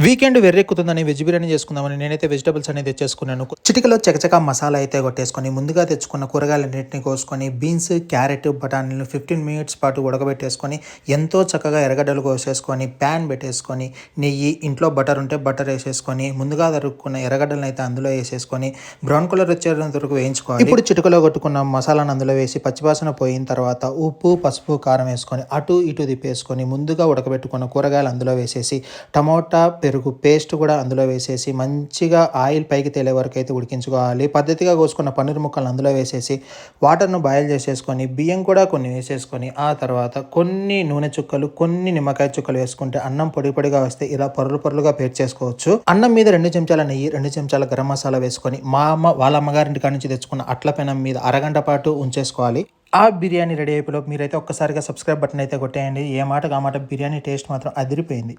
Weekend వెర్రెక్కుతుందని veg biryani చేసుకుందామని నేనైతే vegetables అనేది తెచ్చేసుకున్నాను. చిటికలో చకచకా మసాలా అయితే కొట్టేసుకొని ముందుగా తెచ్చుకున్న కూరగాయలన్నింటినీ కోసుకొని బీన్స్, క్యారెట్, బఠానీలు 15 మినిట్స్ పాటు ఉడకబెట్టేసుకొని ఎంతో చక్కగా ఎర్రగడ్డలు కోసేసుకొని ప్యాన్ పెట్టేసుకొని నెయ్యి, ఇంట్లో బటర్ ఉంటే బటర్ వేసేసుకొని ముందుగా తరుక్కున్న ఎర్రగడ్డలను అయితే అందులో వేసేసుకొని బ్రౌన్ కలర్ వచ్చేంత వరకు వేయించుకోవాలి. ఇప్పుడు చిటికలో కొట్టుకున్న మసాలాను అందులో వేసి పచ్చివాసన పోయిన తర్వాత ఉప్పు, పసుపు, కారం వేసుకొని అటు ఇటు తిప్పేసుకొని ముందుగా ఉడకబెట్టుకున్న కూరగాయలు అందులో వేసేసి టమోటా, పెరుగు పేస్ట్ కూడా అందులో వేసేసి మంచిగా ఆయిల్ పైకి తేలే వరకు అయితే ఉడికించుకోవాలి. పద్ధతిగా కోసుకున్న పన్నీర్ ముక్కలు అందులో వేసేసి వాటర్ను బాయిల్ చేసేసుకొని బియ్యం కూడా కొన్ని వేసేసుకొని ఆ తర్వాత కొన్ని నూనె చుక్కలు, కొన్ని నిమ్మకాయ చుక్కలు వేసుకుంటే అన్నం పొడి పొడిగా వస్తే ఇలా పొరలు పొరలుగా పేర్చేసుకోవచ్చు. అన్నం మీద 2 చెంచాల నెయ్యి, 2 చెంచాల గరం మసాలా వేసుకొని మా అమ్మ వాళ్ళ అమ్మగారింటి కాడి నుంచి తెచ్చుకున్న అట్ల పెనం మీద అరగంట పాటు ఉంచేసుకోవాలి. ఆ బిర్యానీ రెడీ అయిపోయి మీరైతే ఒక్కసారిగా సబ్స్క్రైబ్ బటన్ అయితే కొట్టేయండి. ఏ మాట బిర్యానీ టేస్ట్ మాత్రం అదిరిపోయింది.